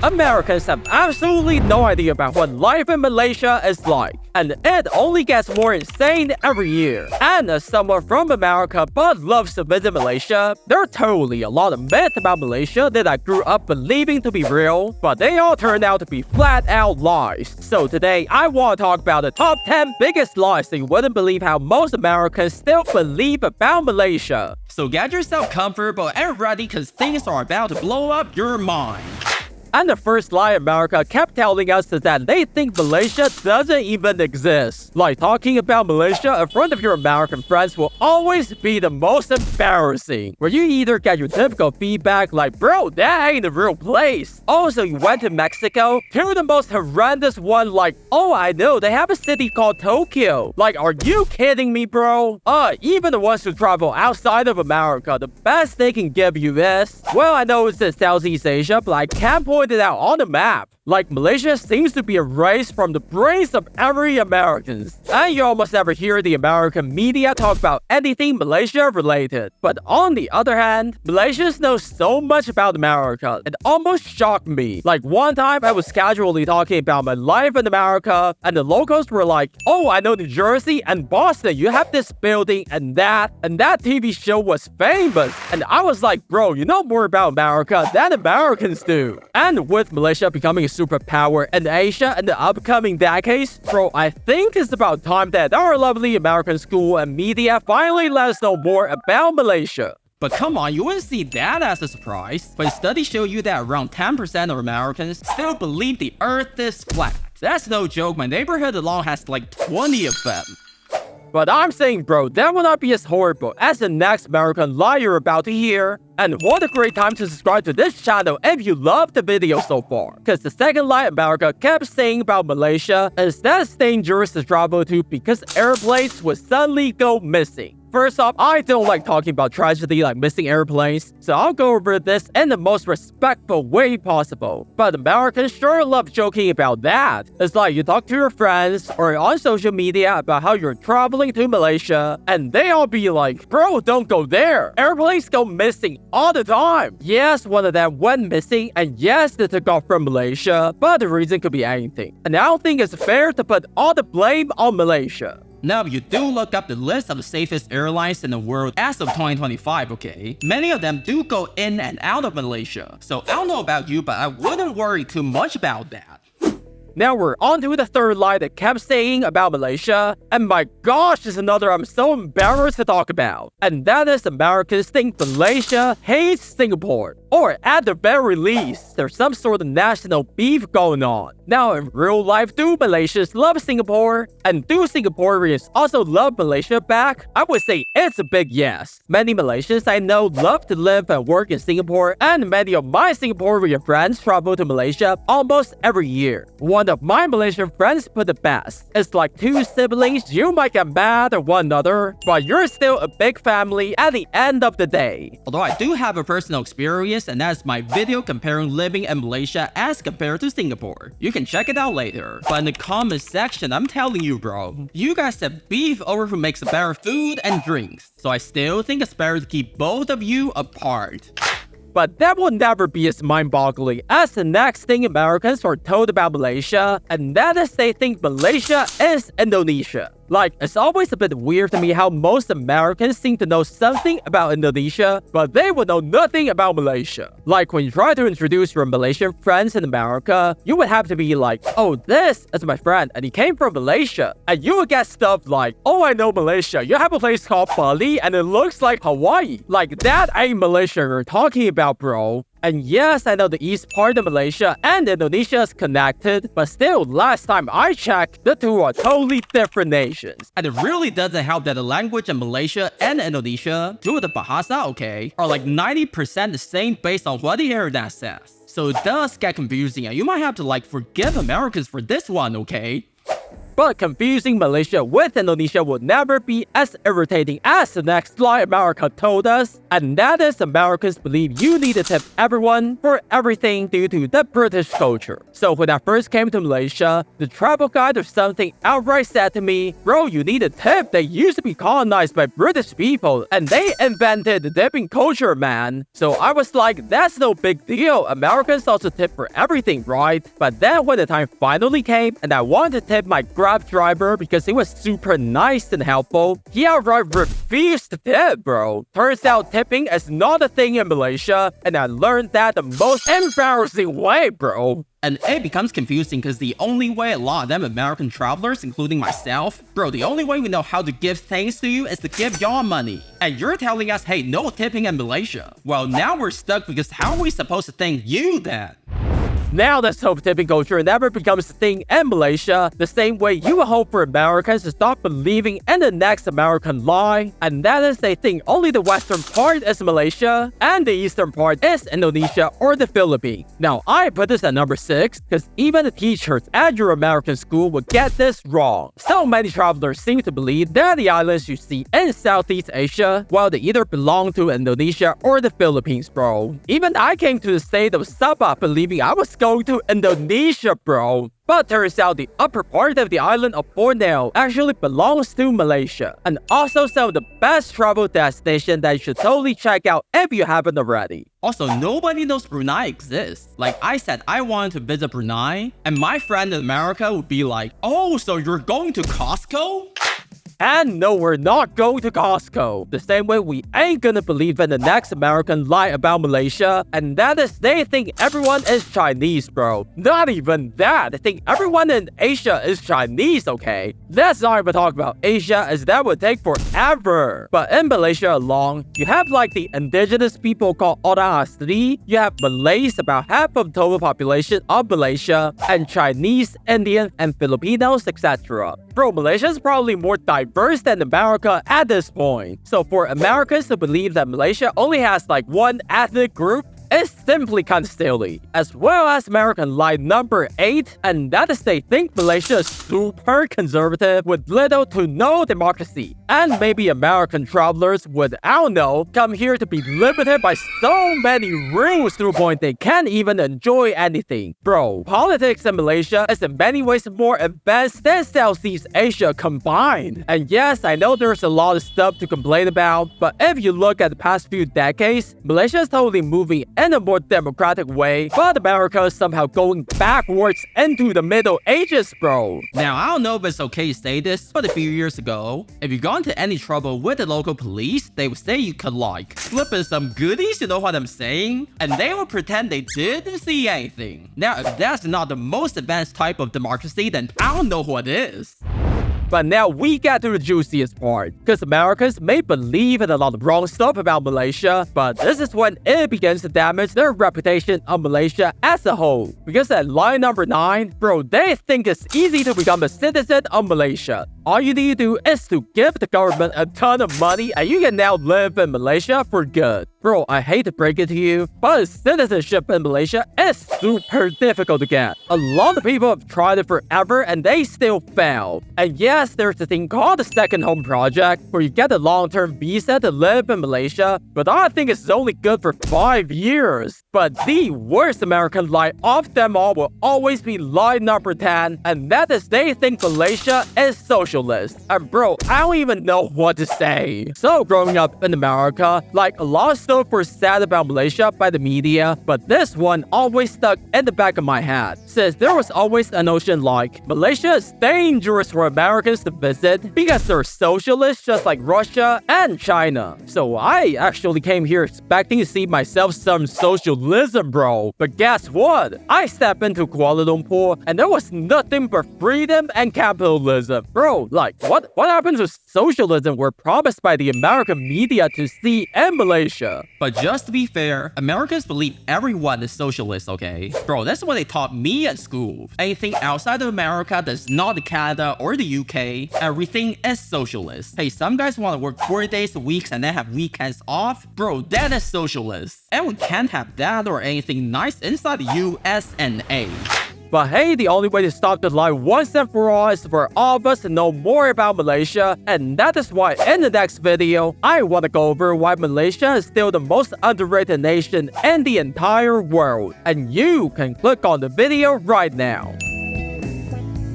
Americans have absolutely no idea about what life in Malaysia is like, and it only gets more insane every year. And as someone from America but loves to visit Malaysia, there are totally a lot of myths about Malaysia that I grew up believing to be real, but they all turned out to be flat out lies. So today, I want to talk about the top 10 biggest lies that you wouldn't believe how most Americans still believe about Malaysia. So get yourself comfortable and ready cause things are about to blow up your mind. And the first lie America kept telling us is that they think Malaysia doesn't even exist. Like talking about Malaysia in front of your American friends will always be the most embarrassing. Where you either get your typical feedback like, bro, that ain't a real place. Also, you went to Mexico, to the most horrendous one like, oh, I know, they have a city called Tokyo. Like, are you kidding me, bro? Even the ones who travel outside of America, the best they can give you is, well, I know it's in Southeast Asia, but I can't point it out on the map. Like, Malaysia seems to be erased from the brains of every American. And you almost never hear the American media talk about anything Malaysia related. But on the other hand, Malaysians know so much about America, it almost shocked me. Like one time I was casually talking about my life in America, and the locals were like, oh, I know New Jersey and Boston, you have this building and that TV show was famous. And I was like, bro, you know more about America than Americans do. And with Malaysia becoming a superpower in Asia in the upcoming decades, bro, I think it's about time that our lovely American school and media finally let us know more about Malaysia. But come on, you wouldn't see that as a surprise. But studies show you that around 10% of Americans still believe the earth is flat. That's no joke, my neighborhood alone has like 20 of them. But I'm saying, bro, that will not be as horrible as the next American lie you're about to hear. And what a great time to subscribe to this channel if you loved the video so far. Cause the second lie America kept saying about Malaysia is that it's dangerous to travel to because airplanes would suddenly go missing. First off, I don't like talking about tragedy like missing airplanes, so I'll go over this in the most respectful way possible. But Americans sure love joking about that. It's like you talk to your friends or on social media about how you're traveling to Malaysia, and they all be like, bro, don't go there. Airplanes go missing all the time. Yes, one of them went missing, and yes, they took off from Malaysia, but the reason could be anything. And I don't think it's fair to put all the blame on Malaysia. Now, if you do look up the list of the safest airlines in the world as of 2025, okay, many of them do go in and out of Malaysia. So I don't know about you, but I wouldn't worry too much about that. Now we're on to the third lie that kept saying about Malaysia, and my gosh, is another I'm so embarrassed to talk about. And that is Americans think Malaysia hates Singapore. Or at the very least, there's some sort of national beef going on. Now in real life, do Malaysians love Singapore? And do Singaporeans also love Malaysia back? I would say it's a big yes. Many Malaysians I know love to live and work in Singapore, and many of my Singaporean friends travel to Malaysia almost every year. One of my Malaysian friends put it best. It's like two siblings, you might get mad at one another, but you're still a big family at the end of the day. Although I do have a personal experience, and that's my video comparing living in Malaysia as compared to Singapore. You can check it out later. But in the comment section, I'm telling you, bro, you guys have beef over who makes better food and drinks. So I still think it's better to keep both of you apart. But that will never be as mind-boggling as the next thing Americans are told about Malaysia, and that is they think Malaysia is Indonesia. Like, it's always a bit weird to me how most Americans seem to know something about Indonesia, but they would know nothing about Malaysia. Like, when you try to introduce your Malaysian friends in America, you would have to be like, oh, this is my friend, and he came from Malaysia. And you would get stuff like, oh, I know Malaysia, you have a place called Bali, and it looks like Hawaii. Like, that ain't Malaysia you're talking about, bro. And yes, I know the east part of Malaysia and Indonesia is connected, but still, last time I checked, the two are totally different nations. And it really doesn't help that the language in Malaysia and Indonesia, two of the Bahasa, okay, are like 90% the same based on what the internet says. So it does get confusing, and you might have to like forgive Americans for this one, okay? but confusing Malaysia with Indonesia will never be as irritating as the next lie America told us, and that is Americans believe you need to tip everyone for everything due to the British culture. So when I first came to Malaysia, the travel guide or something outright said to me, bro, you need a tip. They used to be colonized by British people, and they invented the tipping culture, man. So I was like, that's no big deal. Americans also tip for everything, right? But then when the time finally came and I wanted to tip my Grab driver because he was super nice and helpful, he outright refused to tip, bro. Turns out tipping is not a thing in Malaysia, and I learned that the most embarrassing way, bro. And it becomes confusing because the only way a lot of them American travelers, including myself, bro, the only way we know how to give thanks to you is to give y'all money. And you're telling us, hey, no tipping in Malaysia. Well, now we're stuck because how are we supposed to thank you then? Now let's hope tipping culture never becomes a thing in Malaysia, the same way you would hope for Americans to stop believing in the next American lie, and that is they think only the western part is Malaysia, and the eastern part is Indonesia or the Philippines. Now I put this at number 6, because even the teachers at your American school would get this wrong. So many travelers seem to believe that the islands you see in Southeast Asia, well, they either belong to Indonesia or the Philippines, bro. Even I came to the state of Sabah believing I was going to Indonesia, bro. But turns out the upper part of the island of Borneo actually belongs to Malaysia, and also some of the best travel destinations that you should totally check out if you haven't already. Also, nobody knows Brunei exists. Like I said, I wanted to visit Brunei, and my friend in America would be like, oh, so you're going to Costco? And no, we're not going to Costco. The same way we ain't gonna believe in the next American lie about Malaysia, and that is they think everyone is Chinese, bro. Not even that. They think everyone in Asia is Chinese, okay? Let's not even talk about Asia, as that would take forever. But in Malaysia alone, you have like the indigenous people called Orang Asli, you have Malays, about half of the total population of Malaysia, and Chinese, Indian, and Filipinos, etc. Bro, Malaysia is probably more diverse than America at this point. So for Americans to believe that Malaysia only has like one ethnic group, is simply kind of silly. As well as American lie number 8, and that is they think Malaysia is super conservative with little to no democracy. And maybe American travelers would, I don't know, come here to be limited by so many rules to the point they can't even enjoy anything. Bro, politics in Malaysia is in many ways more advanced than Southeast Asia combined. And yes, I know there's a lot of stuff to complain about, but if you look at the past few decades, Malaysia is totally moving in a more democratic way, but America is somehow going backwards into the Middle Ages, bro. Now, I don't know if it's okay to say this, but a few years ago, if you got into any trouble with the local police, they would say you could like slip in some goodies, you know what I'm saying? And they would pretend they didn't see anything. Now, if that's not the most advanced type of democracy, then I don't know what is. But now we get to the juiciest part, because Americans may believe in a lot of wrong stuff about Malaysia, but this is when it begins to damage their reputation of Malaysia as a whole. Because at line number 9, bro, they think it's easy to become a citizen of Malaysia. All you need to do is to give the government a ton of money and you can now live in Malaysia for good. Bro, I hate to break it to you, but citizenship in Malaysia is super difficult to get. A lot of people have tried it forever and they still fail. And yes, there's a thing called the Second Home Project, where you get a long-term visa to live in Malaysia, but I think it's only good for 5 years. But the worst American lie of them all will always be lie number 10, and that is they think Malaysia is socialist. And bro, I don't even know what to say. So growing up in America, like a lot of stuff were said about Malaysia by the media, but this one always stuck in the back of my head, since there was always a notion like Malaysia is dangerous for Americans to visit because they're socialists just like Russia and China. So I actually came here expecting to see myself some socialism, bro. But guess what? I stepped into Kuala Lumpur and there was nothing but freedom and capitalism. Bro, like what happened to socialism we're promised by the American media to see in Malaysia? But just to be fair, Americans believe everyone is socialist, okay? Bro, that's what they taught me at school. Anything outside of America that's not Canada or the UK, everything is socialist. Hey, some guys want to work 4 days a week and then have weekends off. Bro, that is socialist. And we can't have that or anything nice inside the US and A. But hey, the only way to stop the lie once and for all is for all of us to know more about Malaysia, and that is why in the next video, I want to go over why Malaysia is still the most underrated nation in the entire world. And you can click on the video right now.